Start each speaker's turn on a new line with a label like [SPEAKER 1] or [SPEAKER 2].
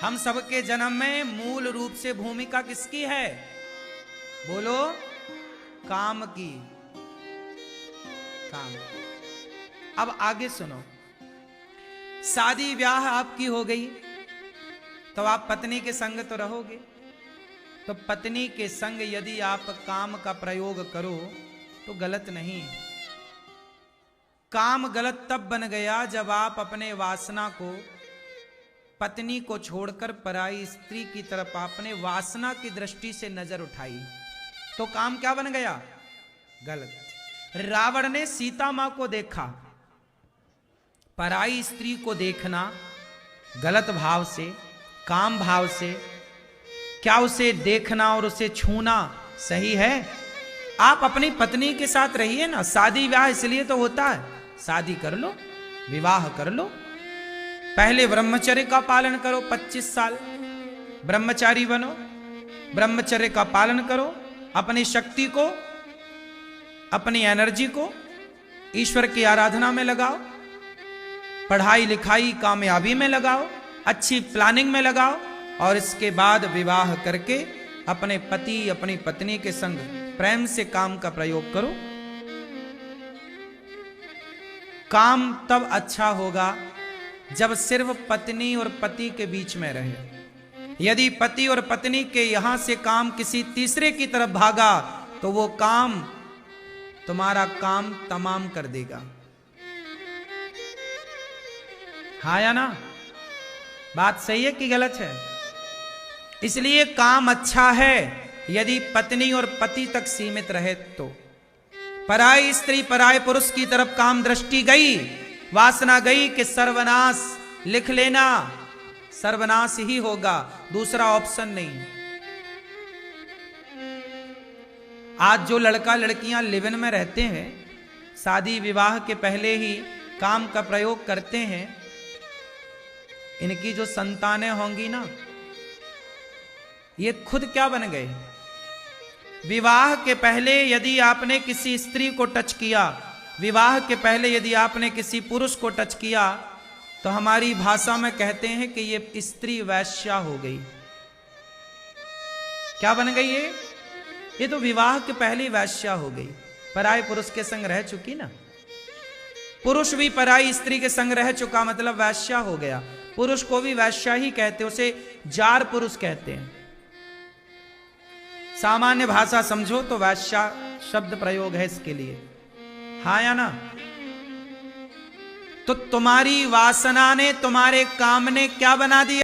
[SPEAKER 1] हम सबके जन्म में मूल रूप से भूमिका किसकी है? बोलो, काम की। काम। अब आगे सुनो। शादी ब्याह आपकी हो गई तो आप पत्नी के संग तो रहोगे। तो पत्नी के संग यदि आप काम का प्रयोग करो तो गलत नहीं। काम गलत तब बन गया जब आप अपने वासना को, पत्नी को छोड़कर पराई स्त्री की तरफ आपने वासना की दृष्टि से नजर उठाई, तो काम क्या बन गया? गलत। रावण ने सीता मां को देखा, पराई स्त्री को देखना गलत भाव से, काम भाव से, क्या उसे देखना और उसे छूना सही है? आप अपनी पत्नी के साथ रहिए ना। शादी ब्याह इसलिए तो होता है, शादी कर लो, विवाह कर लो, पहले ब्रह्मचर्य का पालन करो, 25 साल ब्रह्मचारी बनो, ब्रह्मचर्य का पालन करो, अपनी शक्ति को, अपनी एनर्जी को ईश्वर की आराधना में लगाओ, पढ़ाई लिखाई कामयाबी में लगाओ, अच्छी प्लानिंग में लगाओ, और इसके बाद विवाह करके अपने पति अपनी पत्नी के संग प्रेम से काम का प्रयोग करो। काम तब अच्छा होगा जब सिर्फ पत्नी और पति के बीच में रहे। यदि पति और पत्नी के यहां से काम किसी तीसरे की तरफ भागा तो वो काम तुम्हारा काम तमाम कर देगा। हाँ या ना? बात सही है कि गलत है? इसलिए काम अच्छा है यदि पत्नी और पति तक सीमित रहे तो। पराई स्त्री पराय पुरुष की तरफ काम दृष्टि गई, वासना गई कि सर्वनाश, लिख लेना, सर्वनाश ही होगा, दूसरा ऑप्शन नहीं। आज जो लड़का लड़कियां लिव-इन में रहते हैं, शादी विवाह के पहले ही काम का प्रयोग करते हैं, इनकी जो संतानें होंगी ना, ये खुद क्या बन गए? विवाह के पहले यदि आपने किसी स्त्री को टच किया, विवाह के पहले यदि आपने किसी पुरुष को टच किया, तो हमारी भाषा में कहते हैं कि ये स्त्री वैश्या हो गई। क्या बन गई ये तो विवाह के पहले वैश्या हो गई, पराये पुरुष के संग रह चुकी ना। पुरुष भी पराई स्त्री के संग रह चुका, मतलब वैश्या हो गया। पुरुष को भी वैश्या ही कहते, उसे जार पुरुष कहते हैं। सामान्य भाषा समझो तो वैश्या शब्द प्रयोग है इसके लिए। हाँ या ना? तो तुम्हारी वासना ने, तुम्हारे काम ने क्या बना दिया?